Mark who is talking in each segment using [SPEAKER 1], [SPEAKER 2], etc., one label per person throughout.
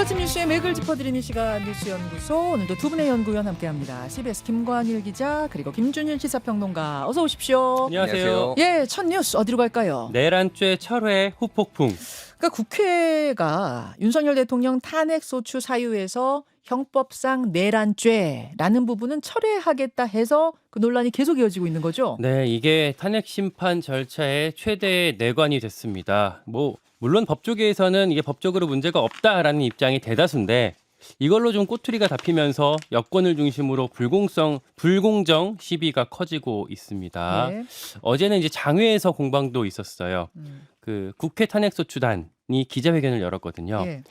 [SPEAKER 1] 아침 뉴스의 맥을 짚어드리는 시간 뉴스연구소. 오늘도 두 분의 연구위원 함께합니다. CBS 김관일 기자 그리고 김준일 시사평론가 어서 오십시오.
[SPEAKER 2] 안녕하세요.
[SPEAKER 1] 예, 첫 뉴스 어디로 갈까요?
[SPEAKER 2] 내란죄 철회 후폭풍.
[SPEAKER 1] 그러니까 국회가 윤석열 대통령 탄핵소추 사유에서 형법상 내란죄라는 부분은 철회하겠다 해서 그 논란이 계속 이어지고 있는 거죠?
[SPEAKER 2] 네, 이게 탄핵 심판 절차의 최대 내관이 됐습니다. 물론 법조계에서는 이게 법적으로 문제가 없다라는 입장이 대다수인데 이걸로 좀 꼬투리가 잡히면서 여권을 중심으로 불공정 시비가 커지고 있습니다.
[SPEAKER 1] 네.
[SPEAKER 2] 어제는 이제 장외에서 공방도 있었어요. 그 국회 탄핵소추단이 기자회견을 열었거든요.
[SPEAKER 1] 예.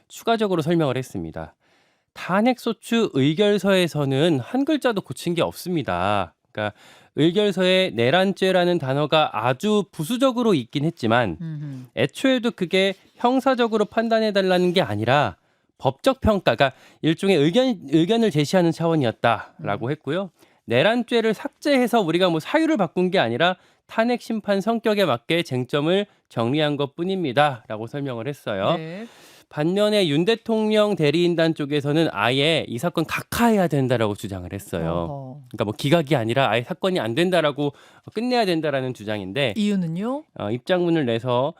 [SPEAKER 2] 추가적으로 설명을 했습니다. 탄핵소추 의결서에서는 한 글자도 고친 게 없습니다. 그러니까 의결서에 내란죄라는 단어가 아주 부수적으로 있긴 했지만 애초에도 그게 형사적으로 판단해달라는 게 아니라 법적 평가가 일종의 의견을 제시하는 차원이었다라고 했고요. 내란죄를 삭제해서 우리가 사유를 바꾼 게 아니라 탄핵 심판 성격에 맞게 쟁점을 정리한 것뿐입니다라고 설명을 했어요.
[SPEAKER 1] 네.
[SPEAKER 2] 반면에 윤 대통령 대리인단 쪽에서는 아예 이 사건 각하해야 된다라고 주장을 했어요.
[SPEAKER 1] 어허.
[SPEAKER 2] 그러니까 기각이 아니라 아예 사건이 안 된다라고 끝내야 된다라는 주장인데
[SPEAKER 1] 이유는요?
[SPEAKER 2] 입장문을 내서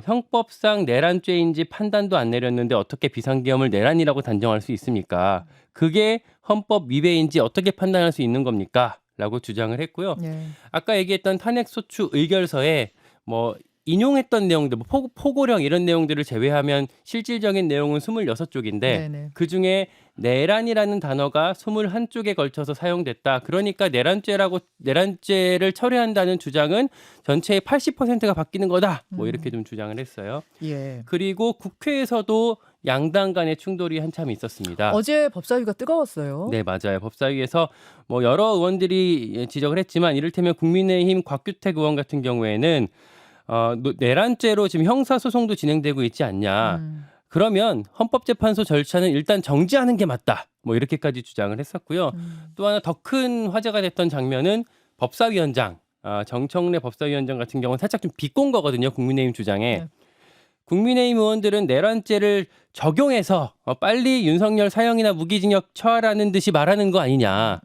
[SPEAKER 2] 형법상 내란죄인지 판단도 안 내렸는데 어떻게 비상계엄을 내란이라고 단정할 수 있습니까? 그게 헌법 위배인지 어떻게 판단할 수 있는 겁니까? 라고 주장을 했고요.
[SPEAKER 1] 네.
[SPEAKER 2] 아까 얘기했던 탄핵소추 의결서에 인용했던 내용들, 포고령 이런 내용들을 제외하면 실질적인 내용은 26쪽인데
[SPEAKER 1] 네네.
[SPEAKER 2] 그중에 내란이라는 단어가 21쪽에 걸쳐서 사용됐다. 그러니까 내란죄를 철회한다는 주장은 전체의 80%가 바뀌는 거다. 이렇게 좀 주장을 했어요.
[SPEAKER 1] 예.
[SPEAKER 2] 그리고 국회에서도 양당 간의 충돌이 한참 있었습니다.
[SPEAKER 1] 어제 법사위가 뜨거웠어요.
[SPEAKER 2] 네, 맞아요. 법사위에서 여러 의원들이 지적을 했지만 이를테면 국민의힘 곽규택 의원 같은 경우에는 내란죄로 지금 형사소송도 진행되고 있지 않냐. 그러면 헌법재판소 절차는 일단 정지하는 게 맞다. 이렇게까지 주장을 했었고요. 또 하나 더 큰 화제가 됐던 장면은 법사위원장, 정청래 법사위원장 같은 경우는 살짝 좀 비꼰 거거든요. 국민의힘 주장에.
[SPEAKER 1] 네.
[SPEAKER 2] 국민의힘 의원들은 내란죄를 적용해서 빨리 윤석열 사형이나 무기징역 처하라는 듯이 말하는 거 아니냐.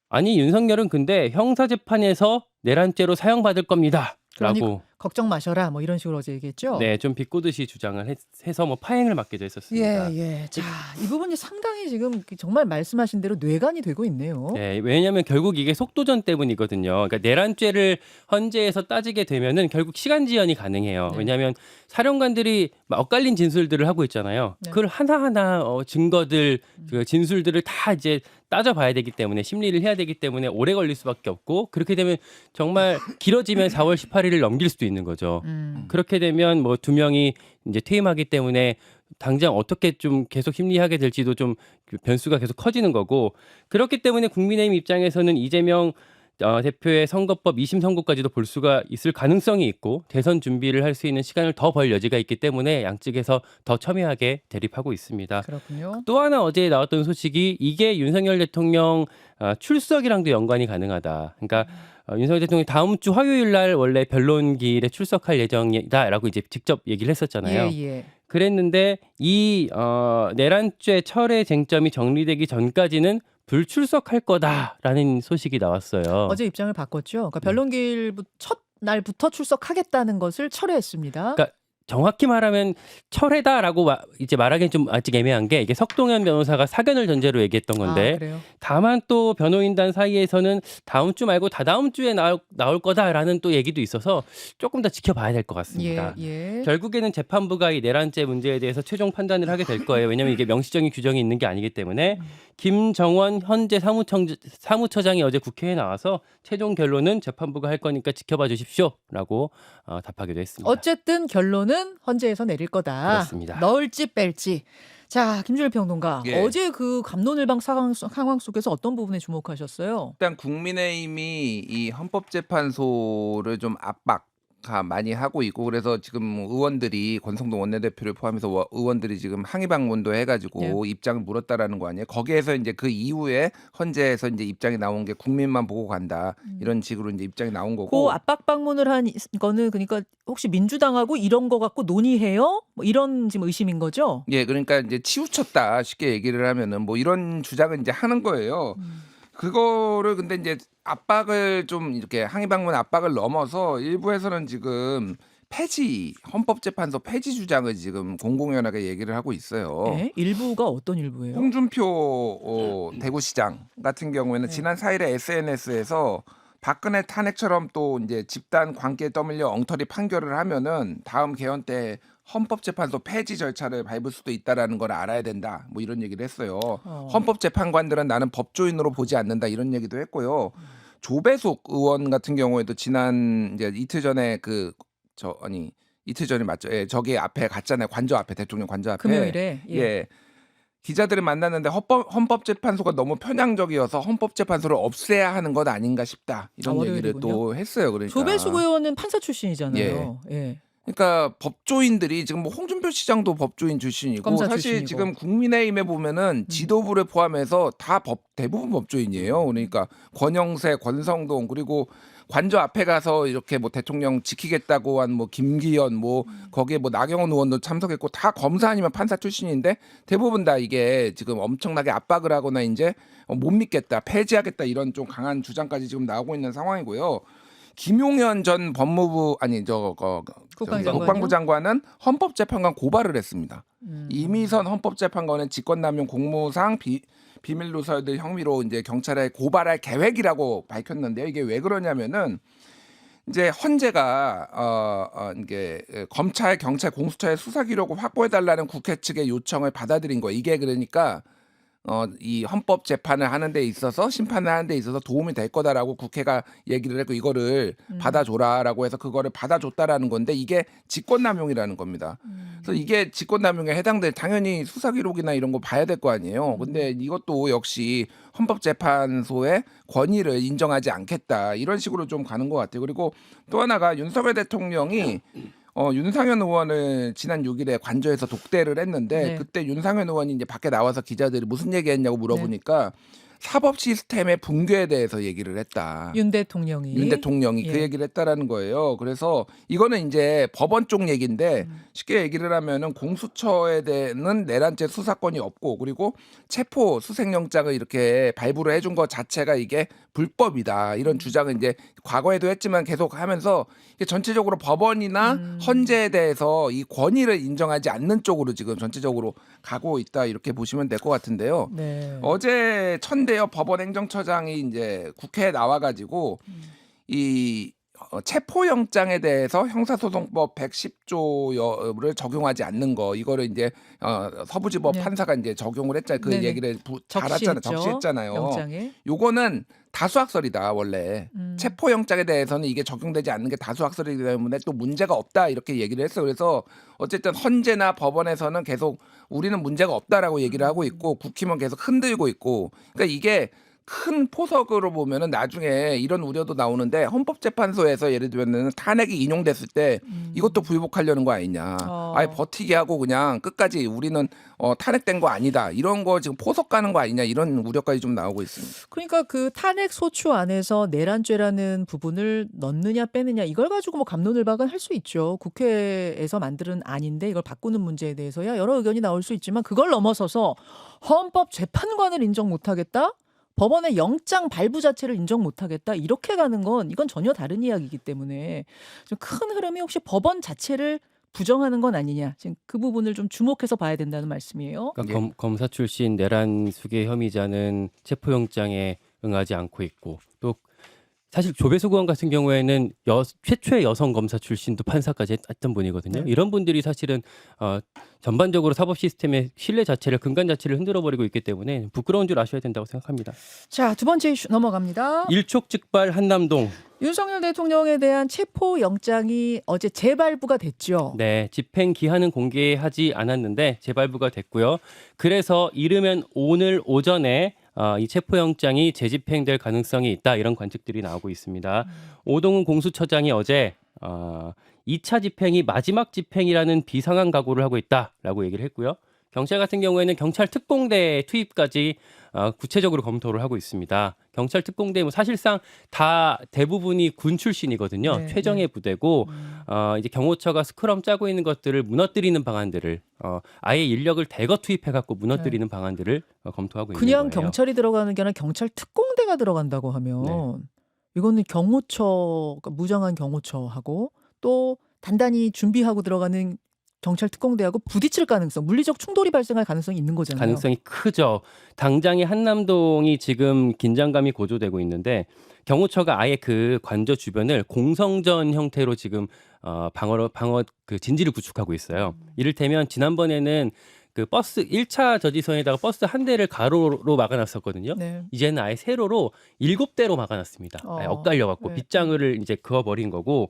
[SPEAKER 2] 아니 윤석열은 근데 형사재판에서 내란죄로 사형받을 겁니다.
[SPEAKER 1] 그러니
[SPEAKER 2] 라고
[SPEAKER 1] 걱정 마셔라 이런 식으로 어제 얘기했죠.
[SPEAKER 2] 네, 좀 비꼬듯이 주장을 해서 파행을 맞기도 했었습니다.
[SPEAKER 1] 예. 자, 이 부분이 상당히 지금 정말 말씀하신 대로 뇌관이 되고 있네요.
[SPEAKER 2] 네, 왜냐하면 결국 이게 속도전 때문이거든요. 그러니까 내란죄를 헌재에서 따지게 되면은 결국 시간 지연이 가능해요.
[SPEAKER 1] 네.
[SPEAKER 2] 왜냐하면 사령관들이 엇갈린 진술들을 하고 있잖아요.
[SPEAKER 1] 네.
[SPEAKER 2] 그걸 하나하나 증거들, 그 진술들을 다 이제 따져봐야 되기 때문에 심리를 해야 되기 때문에 오래 걸릴 수밖에 없고 그렇게 되면 정말 길어지면 4월 18일을 넘길 수도 있는 거죠. 그렇게 되면 두 명이 이제 퇴임하기 때문에 당장 어떻게 좀 계속 심리하게 될지도 좀 변수가 계속 커지는 거고 그렇기 때문에 국민의힘 입장에서는 이재명 대표의 선거법 2심 선고까지도 볼 수가 있을 가능성이 있고 대선 준비를 할 수 있는 시간을 더 벌 여지가 있기 때문에 양측에서 더 첨예하게 대립하고 있습니다.
[SPEAKER 1] 그렇군요.
[SPEAKER 2] 또 하나 어제 나왔던 소식이 이게 윤석열 대통령 출석이랑도 연관이 가능하다. 그러니까 윤석열 대통령이 다음 주 화요일 날 원래 변론기일에 출석할 예정이다라고 이제 직접 얘기를 했었잖아요.
[SPEAKER 1] 예.
[SPEAKER 2] 그랬는데 이 내란죄 철회 쟁점이 정리되기 전까지는 불출석할 거다라는 소식이 나왔어요.
[SPEAKER 1] 어제 입장을 바꿨죠. 그러니까 변론기일 첫 날부터 출석하겠다는 것을 철회했습니다.
[SPEAKER 2] 그러니까 정확히 말하면 철회다라고 이제 말하기는 좀 아직 애매한 게 이게 석동현 변호사가 사견을 전제로 얘기했던 건데
[SPEAKER 1] 그래요?
[SPEAKER 2] 다만 또 변호인단 사이에서는 다음 주 말고 다다음 주에 나올 거다라는 또 얘기도 있어서 조금 더 지켜봐야 될 것 같습니다.
[SPEAKER 1] 예.
[SPEAKER 2] 결국에는 재판부가 이 내란죄 문제에 대해서 최종 판단을 하게 될 거예요. 왜냐하면 이게 명시적인 규정이 있는 게 아니기 때문에 김정원 현재 사무처장이 어제 국회에 나와서 최종 결론은 재판부가 할 거니까 지켜봐 주십시오라고 답하기도 했습니다.
[SPEAKER 1] 어쨌든 결론은 헌재에서 내릴 거다.
[SPEAKER 2] 그렇습니다.
[SPEAKER 1] 넣을지 뺄지. 자, 김준일 평론가.
[SPEAKER 3] 예.
[SPEAKER 1] 어제 그 갑론을방 상황 속에서 어떤 부분에 주목하셨어요?
[SPEAKER 3] 일단 국민의힘이 이 헌법재판소를 좀 압박 많이 하고 있고 그래서 지금 의원들이 권성동 원내대표를 포함해서 의원들이 지금 항의 방문도 해가지고 입장을 물었다라는 거 아니에요. 거기에서 이제 그 이후에 헌재에서 이제 입장이 나온 게 국민만 보고 간다 이런 식으로 이제 입장이 나온 거고.
[SPEAKER 1] 그 압박 방문을 한 거는 그러니까 혹시 민주당하고 이런 거 갖고 논의해요? 뭐 이런 지금 의심인 거죠?
[SPEAKER 3] 예, 그러니까 이제 치우쳤다 쉽게 얘기를 하면은 뭐 이런 주장을 이제 하는 거예요. 그거를 근데 이제 압박을 좀 이렇게 항의 방문 압박을 넘어서 일부에서는 지금 폐지 헌법재판소 폐지 주장을 지금 공공연하게 얘기를 하고 있어요.
[SPEAKER 1] 네? 일부가 어떤 일부예요?
[SPEAKER 3] 홍준표 대구시장 같은 경우에는 지난 4일에 SNS에서 박근혜 탄핵처럼 또 이제 집단 관계에 떠밀려 엉터리 판결을 하면은 다음 개헌 때 헌법재판소 폐지 절차를 밟을 수도 있다라는 걸 알아야 된다. 뭐 이런 얘기를 했어요. 헌법재판관들은 나는 법조인으로 보지 않는다 이런 얘기도 했고요. 조배숙 의원 같은 경우에도 지난 이제 이틀 전에 이틀 전에 맞죠? 예, 저기 앞에 갔잖아요. 관저 앞에 대통령 관저 앞에.
[SPEAKER 1] 금요일에
[SPEAKER 3] 예. 기자들을 만났는데 헌법재판소가 너무 편향적이어서 헌법재판소를 없애야 하는 것 아닌가 싶다. 이런 얘기를
[SPEAKER 1] 월요일이군요.
[SPEAKER 3] 또 했어요. 그러니까.
[SPEAKER 1] 조배숙 의원은 판사 출신이잖아요. 예.
[SPEAKER 3] 그러니까 법조인들이 지금 뭐 홍준표 시장도 법조인 출신이고
[SPEAKER 1] 검사
[SPEAKER 3] 사실
[SPEAKER 1] 출신이고.
[SPEAKER 3] 지금 국민의힘에 보면은 지도부를 포함해서 다 대부분 법조인이에요. 그러니까 권영세, 권성동 그리고 관저 앞에 가서 이렇게 뭐 대통령 지키겠다고 한 뭐 김기현 뭐 거기에 뭐 나경원 의원도 참석했고 다 검사 아니면 판사 출신인데 대부분 다 이게 지금 엄청나게 압박을 하거나 이제 못 믿겠다, 폐지하겠다 이런 좀 강한 주장까지 지금 나오고 있는 상황이고요. 김용현 전 국방부 장관은 헌법재판관 고발을 했습니다. 이미선 헌법재판관은 직권남용 공무상 비밀 누설들 혐의로 이제 경찰에 고발할 계획이라고 밝혔는데요. 이게 왜 그러냐면은 이제 헌재가 이게 검찰, 경찰, 공수처의 수사 기록을 확보해 달라는 국회 측의 요청을 받아들인 거예요. 이게 그러니까 이 헌법 재판을 하는 데 있어서 심판을 하는 데 있어서 도움이 될 거다라고 국회가 얘기를 했고 이거를 받아줘라라고 해서 그거를 받아줬다라는 건데 이게 직권남용이라는 겁니다. 그래서 이게 직권남용에 해당될 당연히 수사 기록이나 이런 거 봐야 될 거 아니에요. 근데 이것도 역시 헌법재판소의 권위를 인정하지 않겠다 이런 식으로 좀 가는 것 같아요. 그리고 또 하나가 윤석열 대통령이 윤상현 의원을 지난 6일에 관저에서 독대를 했는데 그때 윤상현 의원이 이제 밖에 나와서 기자들이 무슨 얘기했냐고 물어보니까 사법 시스템의 붕괴에 대해서 얘기를 했다.
[SPEAKER 1] 윤 대통령이
[SPEAKER 3] 그 얘기를 했다라는 거예요. 그래서 이거는 이제 법원 쪽 얘기인데 쉽게 얘기를 하면은 공수처에 대한 내란죄 수사권이 없고 그리고 체포 수색영장을 이렇게 발부를 해준 것 자체가 이게 불법이다. 이런 주장을 이제 과거에도 했지만 계속 하면서 이게 전체적으로 법원이나 헌재에 대해서 이 권위를 인정하지 않는 쪽으로 지금 전체적으로 가고 있다. 이렇게 보시면 될 것 같은데요. 어제 천대여 법원 행정처장이 이제 국회에 나와가지고 이 체포영장에 대해서 형사소송법 110조를 적용하지 않는 거 이거를 이제 서부지법 판사가 이제 적용을 했잖아요. 그 얘기를 적시했잖아요.
[SPEAKER 1] 영장에.
[SPEAKER 3] 요거는 다수학설이다 원래. 체포영장에 대해서는 이게 적용되지 않는 게 다수학설이기 때문에 또 문제가 없다 이렇게 얘기를 했어요. 그래서 어쨌든 헌재나 법원에서는 계속 우리는 문제가 없다라고 얘기를 하고 있고 국힘은 계속 흔들고 있고 그러니까 이게 큰 포석으로 보면은 나중에 이런 우려도 나오는데 헌법재판소에서 예를 들면은 탄핵이 인용됐을 때 이것도 불복하려는 거 아니냐. 아예 버티게 하고 그냥 끝까지 우리는 탄핵된 거 아니다. 이런 거 지금 포석 가는 거 아니냐. 이런 우려까지 좀 나오고 있습니다.
[SPEAKER 1] 그러니까 그 탄핵 소추 안에서 내란죄라는 부분을 넣느냐 빼느냐 이걸 가지고 뭐 갑론을박은 할 수 있죠. 국회에서 만드는 안인데 이걸 바꾸는 문제에 대해서야 여러 의견이 나올 수 있지만 그걸 넘어서서 헌법재판관을 인정 못하겠다? 법원의 영장 발부 자체를 인정 못하겠다 이렇게 가는 건 이건 전혀 다른 이야기이기 때문에 좀 큰 흐름이 혹시 법원 자체를 부정하는 건 아니냐 지금 그 부분을 좀 주목해서 봐야 된다는 말씀이에요.
[SPEAKER 2] 그러니까 검사 출신 내란 수괴 혐의자는 체포영장에 응하지 않고 있고 또 사실 조배숙 의원 같은 경우에는 최초의 여성 검사 출신도 판사까지 했던 분이거든요. 이런 분들이 사실은 전반적으로 사법 시스템의 신뢰 자체를 근간 자체를 흔들어버리고 있기 때문에 부끄러운 줄 아셔야 된다고 생각합니다.
[SPEAKER 1] 자, 두 번째 이슈 넘어갑니다.
[SPEAKER 2] 일촉즉발 한남동.
[SPEAKER 1] 윤석열 대통령에 대한 체포 영장이 어제 재발부가 됐죠.
[SPEAKER 2] 네, 집행 기한은 공개하지 않았는데 재발부가 됐고요. 그래서 이르면 오늘 오전에 이 체포영장이 재집행될 가능성이 있다 이런 관측들이 나오고 있습니다. 오동훈 공수처장이 어제 2차 집행이 마지막 집행이라는 비상한 각오를 하고 있다라고 얘기를 했고요. 경찰 같은 경우에는 경찰 특공대 투입까지 구체적으로 검토를 하고 있습니다. 경찰 특공대 뭐 사실상 다 대부분이 군 출신이거든요.
[SPEAKER 1] 네,
[SPEAKER 2] 최정예
[SPEAKER 1] 네.
[SPEAKER 2] 부대고 이제 경호처가 스크럼 짜고 있는 것들을 무너뜨리는 방안들을 아예 인력을 대거 투입해 갖고 무너뜨리는 방안들을 검토하고 있는
[SPEAKER 1] 그냥
[SPEAKER 2] 거예요.
[SPEAKER 1] 경찰이 들어가는 게 아니라 경찰 특공대가 들어간다고 하면
[SPEAKER 2] 네.
[SPEAKER 1] 이거는 경호처, 그러니까 무장한 경호처하고 또 단단히 준비하고 들어가는 경찰 특공대하고 부딪힐 가능성, 물리적 충돌이 발생할 가능성이 있는 거잖아요.
[SPEAKER 2] 가능성이 크죠. 당장의 한남동이 지금 긴장감이 고조되고 있는데 경호처가 아예 그 관저 주변을 공성전 형태로 지금 방어 그 진지를 구축하고 있어요. 이를테면 지난번에는 그 버스 1차 저지선에다가 버스 한 대를 가로로 막아놨었거든요.
[SPEAKER 1] 네.
[SPEAKER 2] 이제는 아예 세로로 7대로 막아놨습니다. 아예 엇갈려갖고
[SPEAKER 1] 네.
[SPEAKER 2] 빗장을 이제 그어버린 거고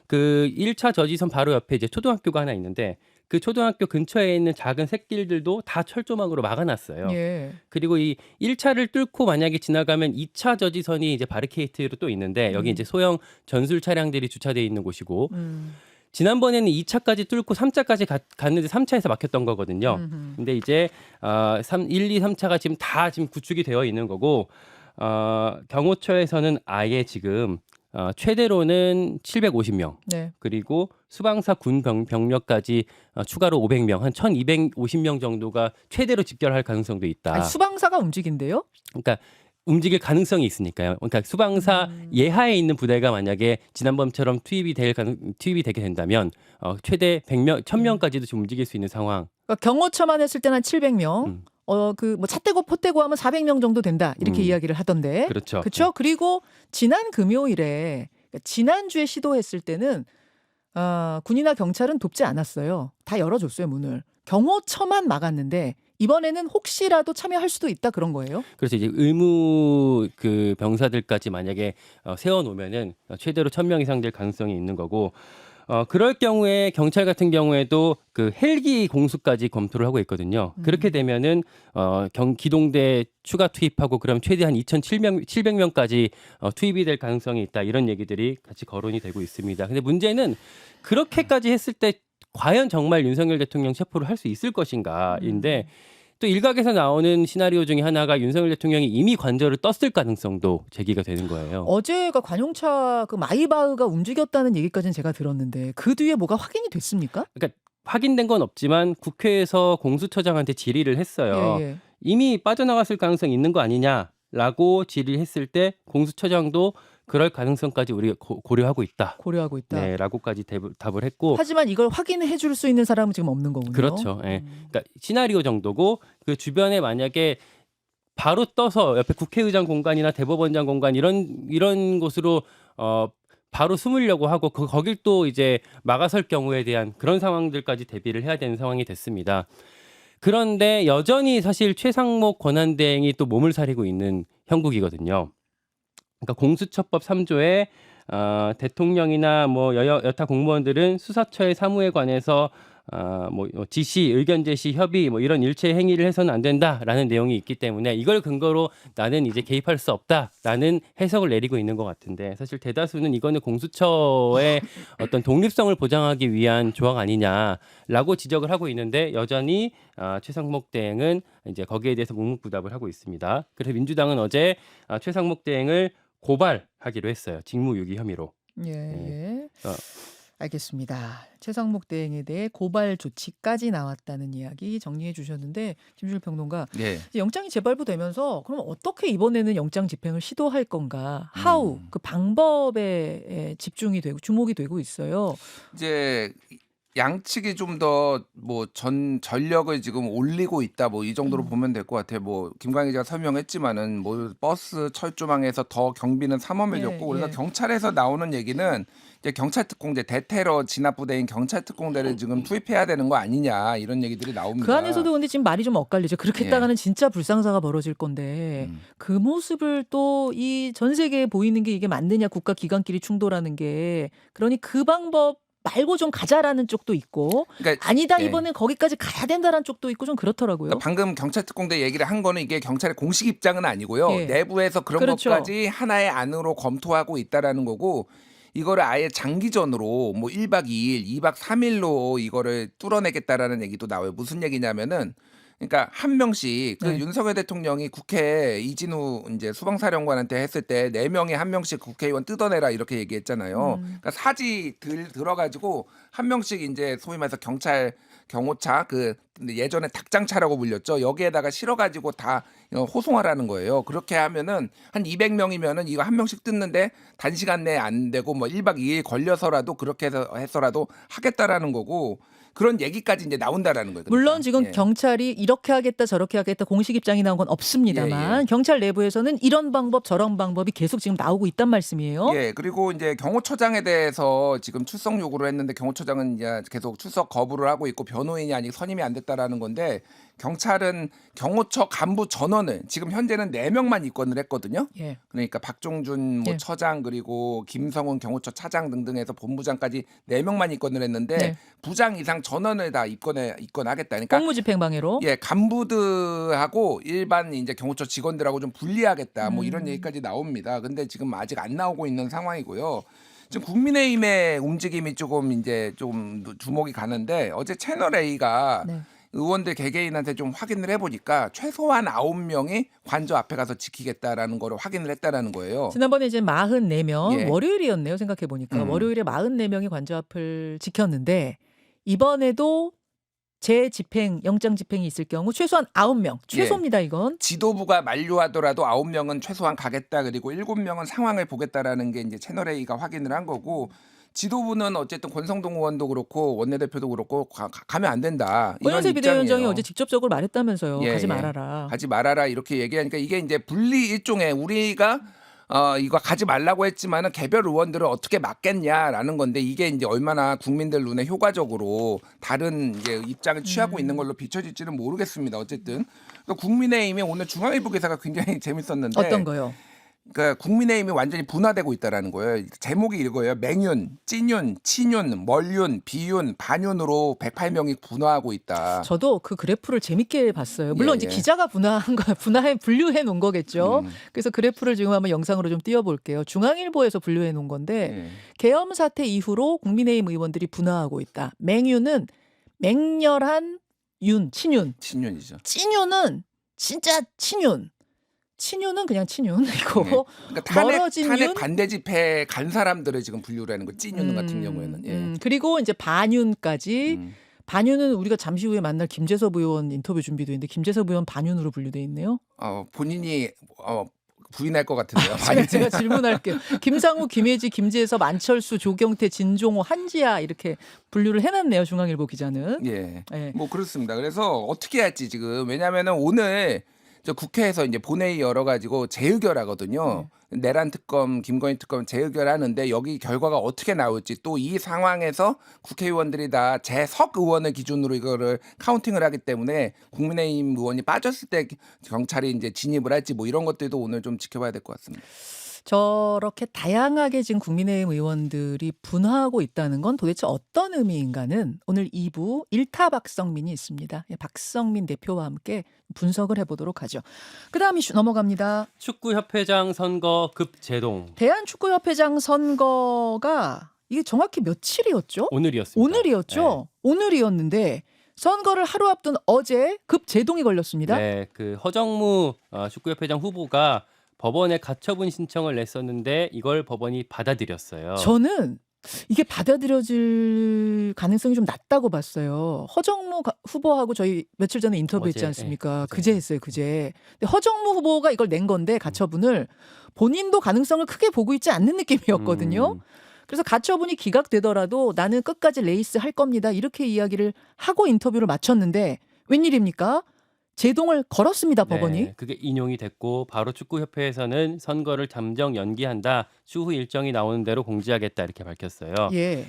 [SPEAKER 2] 그 1차 저지선 바로 옆에 이제 초등학교가 하나 있는데 그 초등학교 근처에 있는 작은 샛길들도 다 철조망으로 막아놨어요.
[SPEAKER 1] 예.
[SPEAKER 2] 그리고 이 1차를 뚫고 만약에 지나가면 2차 저지선이 이제 바리케이트로 또 있는데 여기 이제 소형 전술 차량들이 주차되어 있는 곳이고 지난번에는 2차까지 뚫고 3차까지 갔는데 3차에서 막혔던 거거든요. 근데 이제 1, 2, 3차가 지금 다 지금 구축이 되어 있는 거고 경호처에서는 아예 지금 최대로는 750명
[SPEAKER 1] 네.
[SPEAKER 2] 그리고 수방사 군 병력까지 추가로 500명 한 1250명 정도가 최대로 집결할 가능성도 있다.
[SPEAKER 1] 아니, 수방사가 움직인대요?
[SPEAKER 2] 그러니까 움직일 가능성이 있으니까요. 그러니까 수방사 예하에 있는 부대가 만약에 지난번처럼 투입이 되게 된다면 최대 100명, 1000명까지도 좀 움직일 수 있는 상황.
[SPEAKER 1] 그러니까 경호처만 했을 때는 한 700명. 그 뭐 차 떼고 포 떼고 하면 400명 정도 된다. 이렇게 이야기를 하던데.
[SPEAKER 2] 그렇죠.
[SPEAKER 1] 그렇죠? 그리고 지난 금요일에 그러니까 지난주에 시도했을 때는 군이나 경찰은 돕지 않았어요. 다 열어줬어요, 문을. 경호처만 막았는데 이번에는 혹시라도 참여할 수도 있다 그런 거예요?
[SPEAKER 2] 그래서 이제 의무 그 병사들까지 만약에 세워놓으면은 최대로 1000명 이상 될 가능성이 있는 거고 그럴 경우에 경찰 같은 경우에도 그 헬기 공수까지 검토를 하고 있거든요. 그렇게 되면은 기동대 추가 투입하고 그럼 최대한 2,700명까지 투입이 될 가능성이 있다. 이런 얘기들이 같이 거론이 되고 있습니다. 근데 문제는 그렇게까지 했을 때 과연 정말 윤석열 대통령 체포를 할 수 있을 것인가인데 또 일각에서 나오는 시나리오 중에 하나가 윤석열 대통령이 이미 관저를 떴을 가능성도 제기가 되는 거예요.
[SPEAKER 1] 어제가 관용차 그 마이바흐가 움직였다는 얘기까지는 제가 들었는데 그 뒤에 뭐가 확인이 됐습니까?
[SPEAKER 2] 그러니까 확인된 건 없지만 국회에서 공수처장한테 질의를 했어요.
[SPEAKER 1] 예.
[SPEAKER 2] 이미 빠져나갔을 가능성이 있는 거 아니냐라고 질의를 했을 때 공수처장도 그럴 가능성까지 우리가 고려하고 있다.
[SPEAKER 1] 고려하고 있다.
[SPEAKER 2] 네, 라고까지 답을 했고.
[SPEAKER 1] 하지만 이걸 확인해 줄 수 있는 사람은 지금 없는 거군요.
[SPEAKER 2] 그렇죠. 예. 그러니까 시나리오 정도고 그 주변에 만약에 바로 떠서 옆에 국회의장 공간이나 대법원장 공간 이런 곳으로 바로 숨으려고 하고 거길 또 이제 막아설 경우에 대한 그런 상황들까지 대비를 해야 되는 상황이 됐습니다. 그런데 여전히 사실 최상목 권한대행이 또 몸을 사리고 있는 형국이거든요. 그러니까 공수처법 3조에 대통령이나 뭐 여타 공무원들은 수사처의 사무에 관해서 뭐 지시, 의견 제시, 협의 뭐 이런 일체 행위를 해서는 안 된다라는 내용이 있기 때문에 이걸 근거로 나는 이제 개입할 수 없다라는 해석을 내리고 있는 것 같은데 사실 대다수는 이거는 공수처의 어떤 독립성을 보장하기 위한 조항 아니냐라고 지적을 하고 있는데 여전히 최상목 대행은 이제 거기에 대해서 묵묵부답을 하고 있습니다. 그래서 민주당은 어제 최상목 대행을 고발하기로 했어요. 직무유기 혐의로.
[SPEAKER 1] 예. 알겠습니다. 최상목 대행에 대해 고발 조치까지 나왔다는 이야기 정리해 주셨는데 김준일 평론가
[SPEAKER 3] 예.
[SPEAKER 1] 이제 영장이 재발부되면서 그럼 어떻게 이번에는 영장 집행을 시도할 건가? 하우 그 방법에 집중이 되고 주목이 되고 있어요.
[SPEAKER 3] 이제 양측이 좀 더 뭐 전력을 지금 올리고 있다 뭐 이 정도로 보면 될 것 같아요. 뭐 김광희 기자가 설명했지만은 뭐 버스 철조망에서 더 경비는 삼엄해졌고 그래서 경찰에서 나오는 얘기는 이제 경찰 특공대 대테러 진압부대인 경찰 특공대를 지금 투입해야 되는 거 아니냐 이런 얘기들이 나옵니다.
[SPEAKER 1] 그 안에서도 근데 지금 말이 좀 엇갈리죠. 그렇게 했다가는 진짜 불상사가 벌어질 건데 그 모습을 또 이 전 세계에 보이는 게 이게 맞느냐 국가 기관끼리 충돌하는 게 그러니 그 방법 말고 좀 가자라는 쪽도 있고
[SPEAKER 3] 그러니까,
[SPEAKER 1] 아니다 이번엔 거기까지 가야 된다라는 쪽도 있고 좀 그렇더라고요.
[SPEAKER 3] 그러니까 방금 경찰 특공대 얘기를 한 거는 이게 경찰의 공식 입장은 아니고요.
[SPEAKER 1] 예.
[SPEAKER 3] 내부에서 그런
[SPEAKER 1] 그렇죠.
[SPEAKER 3] 것까지 하나의 안으로 검토하고 있다라는 거고 이거를 아예 장기전으로 뭐 1박 2일, 2박 3일로 이거를 뚫어내겠다라는 얘기도 나와요. 무슨 얘기냐면은 그러니까 한 명씩 그
[SPEAKER 1] 네.
[SPEAKER 3] 윤석열 대통령이 국회 이진우 이제 수방사령관한테 했을 때 4명에 한 명씩 국회의원 뜯어내라 이렇게 얘기했잖아요. 그러니까 사지 들어가지고 한 명씩 이제 소위 말해서 경찰 경호차 그 예전에 닭장차라고 불렸죠. 여기에다가 실어가지고 다 호송하라는 거예요. 그렇게 하면은 한 200명이면은 이거 한 명씩 뜯는데 단시간 내에 안 되고 뭐 1박 2일 걸려서라도 그렇게 해서라도 하겠다라는 거고 그런 얘기까지 이제 나온다라는 거예요. 그러니까.
[SPEAKER 1] 물론 지금
[SPEAKER 3] 예.
[SPEAKER 1] 경찰이 이렇게 하겠다 저렇게 하겠다 공식 입장이 나온 건 없습니다만
[SPEAKER 3] 예, 예.
[SPEAKER 1] 경찰 내부에서는 이런 방법 저런 방법이 계속 지금 나오고 있단 말씀이에요.
[SPEAKER 3] 예, 그리고 이제 경호처장에 대해서 지금 출석 요구를 했는데 경호처장은 이제 계속 출석 거부를 하고 있고 변호인이 아직 선임이 안 됐다라는 건데 경찰은 경호처 간부 전원을 지금 현재는 4명만 입건을 했거든요.
[SPEAKER 1] 예.
[SPEAKER 3] 그러니까 박종준 뭐
[SPEAKER 1] 예.
[SPEAKER 3] 처장 그리고 김성훈 경호처 차장 등등해서 본부장까지 4명만 입건을 했는데
[SPEAKER 1] 네.
[SPEAKER 3] 부장 이상 전원을 다 입건하겠다. 그러니까
[SPEAKER 1] 공무집행방해로.
[SPEAKER 3] 예, 간부들하고 일반 이제 경호처 직원들하고 좀 분리하겠다. 뭐 이런 얘기까지 나옵니다. 근데 지금 아직 안 나오고 있는 상황이고요. 지금 국민의힘의 움직임이 조금 이제 좀 주목이 가는데 어제 채널 A가
[SPEAKER 1] 네.
[SPEAKER 3] 의원들 개개인한테 좀 확인을 해보니까 최소한 9명이 관저 앞에 가서 지키겠다라는 거를 확인을 했다라는 거예요.
[SPEAKER 1] 지난번에 이제 44명
[SPEAKER 3] 예.
[SPEAKER 1] 월요일이었네요. 생각해 보니까 월요일에 44명이 관저 앞을 지켰는데 이번에도 재집행 영장 집행이 있을 경우 최소한 9명 최소입니다. 이건.
[SPEAKER 3] 지도부가 만료하더라도 9명은 최소한 가겠다. 그리고 7명은 상황을 보겠다라는 게 이제 채널 A가 확인을 한 거고 지도부는 어쨌든 권성동 의원도 그렇고 원내대표도 그렇고 가면 안 된다. 이런
[SPEAKER 1] 권영세 비대위원장이
[SPEAKER 3] 입장이에요.
[SPEAKER 1] 어제 직접적으로 말했다면서요.
[SPEAKER 3] 예,
[SPEAKER 1] 가지
[SPEAKER 3] 예.
[SPEAKER 1] 말아라.
[SPEAKER 3] 가지 말아라 이렇게 얘기하니까 이게 이제 분리 일종의 우리가 이거 가지 말라고 했지만은 개별 의원들을 어떻게 막겠냐라는 건데 이게 이제 얼마나 국민들 눈에 효과적으로 다른 이제 입장을 취하고 있는 걸로 비춰질지는 모르겠습니다. 어쨌든 그러니까 국민의힘이 오늘 중앙일보 기사가 굉장히 재밌었는데
[SPEAKER 1] 어떤 거요?
[SPEAKER 3] 그러니까 국민의힘이 완전히 분화되고 있다라는 거예요. 제목이 이거예요. 맹윤, 찐윤, 친윤, 멀윤, 비윤, 반윤으로 108명이 분화하고 있다.
[SPEAKER 1] 저도 그 그래프를 재밌게 봤어요. 물론
[SPEAKER 3] 예,
[SPEAKER 1] 이제
[SPEAKER 3] 예.
[SPEAKER 1] 기자가 분류해 놓은 거겠죠. 그래서 그래프를 지금 한번 영상으로 좀 띄워볼게요. 중앙일보에서 분류해 놓은 건데
[SPEAKER 3] 예.
[SPEAKER 1] 계엄 사태 이후로 국민의힘 의원들이 분화하고 있다. 맹윤은 맹렬한 윤, 친윤.
[SPEAKER 3] 친윤이죠.
[SPEAKER 1] 찐윤은 진짜 친윤. 친윤은 그냥 친윤이고
[SPEAKER 3] 네. 그러니까
[SPEAKER 1] 멀어진
[SPEAKER 3] 탄핵
[SPEAKER 1] 윤?
[SPEAKER 3] 반대 집회 간 사람들을 지금 분류를 하는 거. 찐윤 같은 경우에는. 예.
[SPEAKER 1] 그리고 이제 반윤까지.
[SPEAKER 3] 음.
[SPEAKER 1] 반윤은 우리가 잠시 후에 만날 김재섭 의원 인터뷰 준비도 있는데 김재섭 의원 반윤으로 분류돼 있네요.
[SPEAKER 3] 본인이 부인할 것 같은데요.
[SPEAKER 1] 제가 질문할게요. 김상우, 김혜지, 김재섭, 안철수, 조경태, 진종호, 한지아 이렇게 분류를 해놨네요. 중앙일보 기자는.
[SPEAKER 3] 예.
[SPEAKER 1] 예.
[SPEAKER 3] 뭐 그렇습니다. 그래서 어떻게 할지 지금 왜냐하면은 오늘 저 국회에서 이제 본회의 열어가지고 재의결하거든요. 내란 특검, 김건희 특검 재의결하는데 여기 결과가 어떻게 나올지 또 이 상황에서 국회의원들이 다 재석 의원을 기준으로 이거를 카운팅을 하기 때문에 국민의힘 의원이 빠졌을 때 경찰이 이제 진입을 할지 뭐 이런 것들도 오늘 좀 지켜봐야 될 것 같습니다.
[SPEAKER 1] 저렇게 다양하게 지금 국민의힘 의원들이 분화하고 있다는 건 도대체 어떤 의미인가는 오늘 2부 1타 박성민이 있습니다. 예, 박성민 대표와 함께 분석을 해보도록 하죠. 그 다음 이슈 넘어갑니다.
[SPEAKER 2] 축구협회장 선거 급제동.
[SPEAKER 1] 대한축구협회장 선거가 이게 정확히 며칠이었죠?
[SPEAKER 2] 오늘이었습니다.
[SPEAKER 1] 오늘이었죠? 오늘이었는데 선거를 하루 앞둔 어제 급제동이 걸렸습니다.
[SPEAKER 2] 네, 그 허정무 축구협회장 후보가 법원에 가처분 신청을 냈었는데 이걸 법원이 받아들였어요.
[SPEAKER 1] 저는 이게 받아들여질 가능성이 좀 낮다고 봤어요. 허정무 후보하고 저희 며칠 전에 인터뷰했지
[SPEAKER 2] 어제,
[SPEAKER 1] 않습니까?
[SPEAKER 2] 예,
[SPEAKER 1] 그제 했어요, 그제. 근데 허정무 후보가 이걸 낸 건데 가처분을 본인도 가능성을 크게 보고 있지 않는 느낌이었거든요. 그래서 가처분이 기각되더라도 나는 끝까지 레이스 할 겁니다. 이렇게 이야기를 하고 인터뷰를 마쳤는데 웬일입니까? 제동을 걸었습니다, 법원이.
[SPEAKER 2] 네, 그게 인용이 됐고 바로 축구협회에서는 선거를 잠정 연기한다. 추후 일정이 나오는 대로 공지하겠다 이렇게 밝혔어요.
[SPEAKER 1] 예.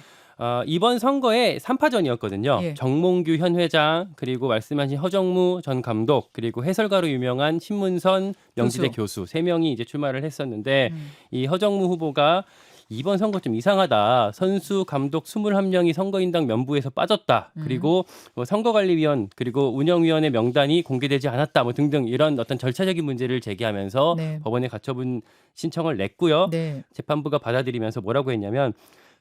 [SPEAKER 2] 이번 선거에 3파전이었거든요.
[SPEAKER 1] 예.
[SPEAKER 2] 정몽규 현 회장 그리고 말씀하신 허정무 전 감독 그리고 해설가로 유명한 신문선 명지대 교수 3명이 이제 출마를 했었는데 이 허정무 후보가 이번 선거 좀 이상하다. 선수, 감독 21명이 선거인단 면부에서 빠졌다. 그리고 뭐 선거관리위원 그리고 운영위원회 명단이 공개되지 않았다. 뭐 등등 이런 어떤 절차적인 문제를 제기하면서
[SPEAKER 1] 네.
[SPEAKER 2] 법원에 가처분 신청을 냈고요.
[SPEAKER 1] 네.
[SPEAKER 2] 재판부가 받아들이면서 뭐라고 했냐면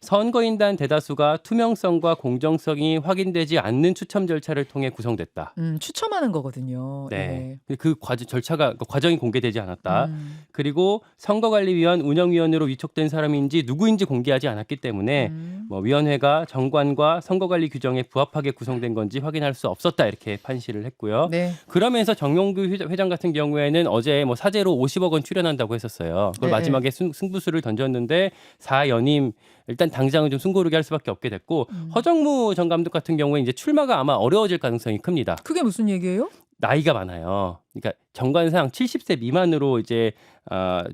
[SPEAKER 2] 선거인단 대다수가 투명성과 공정성이 확인되지 않는 추첨 절차를 통해 구성됐다.
[SPEAKER 1] 추첨하는 거거든요.
[SPEAKER 2] 네. 그 과정이 공개되지 않았다.
[SPEAKER 1] 음.
[SPEAKER 2] 그리고 선거관리위원 운영위원으로 위촉된 사람인지 누구인지 공개하지 않았기 때문에 뭐 위원회가 정관과 선거관리 규정에 부합하게 구성된 건지 확인할 수 없었다 이렇게 판시를 했고요.
[SPEAKER 1] 네.
[SPEAKER 2] 그러면서 정용규 회장 같은 경우에는 어제 뭐 사재로 50억 원 출연한다고 했었어요. 그걸
[SPEAKER 1] 네.
[SPEAKER 2] 마지막에 승부수를 던졌는데 4연임 일단 당장은 좀 숨고르게 할 수밖에 없게 됐고 허정무 전 감독 같은 경우에 이제 출마가 아마 어려워질 가능성이 큽니다.
[SPEAKER 1] 그게 무슨 얘기예요?
[SPEAKER 2] 나이가 많아요. 그러니까 정관상 70세 미만으로 이제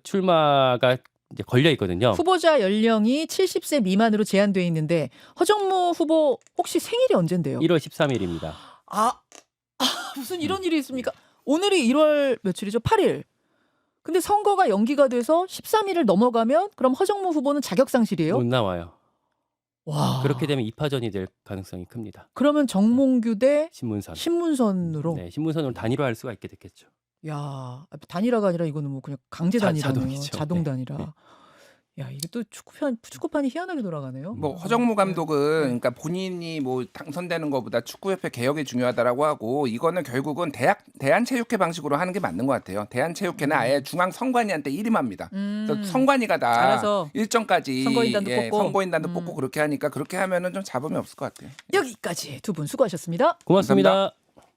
[SPEAKER 2] 출마가 이제 걸려 있거든요.
[SPEAKER 1] 후보자 연령이 70세 미만으로 제한돼 있는데 허정무 후보 혹시 생일이 언젠데요?
[SPEAKER 2] 1월 13일입니다.
[SPEAKER 1] 무슨 이런 일이 있습니까? 오늘이 1월 며칠이죠? 8일. 근데 선거가 연기가 돼서 13일을 넘어가면 그럼 허정무 후보는 자격 상실이에요?
[SPEAKER 2] 못 나와요.
[SPEAKER 1] 와.
[SPEAKER 2] 그렇게 되면 2파전이 될 가능성이 큽니다.
[SPEAKER 1] 그러면 정몽규 대
[SPEAKER 2] 신문선.
[SPEAKER 1] 신문선으로.
[SPEAKER 2] 네, 신문선으로 단일화할 수가 있게 됐겠죠.
[SPEAKER 1] 야, 단일화가 아니라 이거는 뭐 그냥 강제 단일화네요.
[SPEAKER 2] 자동이죠.
[SPEAKER 1] 자동
[SPEAKER 2] 네.
[SPEAKER 1] 단일화.
[SPEAKER 2] 네.
[SPEAKER 1] 야, 이게 또 축구판이 희한하게 돌아가네요.
[SPEAKER 3] 뭐 허정무 감독은 그러니까 본인이 뭐 당선되는 것보다 축구협회 개혁이 중요하다라고 하고 이거는 결국은 대한체육회 방식으로 하는 게 맞는 것 같아요. 대한체육회는 아예 중앙 선관위한테 일임합니다. 그래서 선관위가 다
[SPEAKER 1] 알아서
[SPEAKER 3] 일정까지
[SPEAKER 1] 선거인단도 뽑고.
[SPEAKER 3] 선거인단도 뽑고 그렇게 하니까 그렇게 하면은 좀 잡음이 없을 것 같아요.
[SPEAKER 1] 여기까지 두 분 수고하셨습니다.
[SPEAKER 2] 고맙습니다.
[SPEAKER 3] 감사합니다.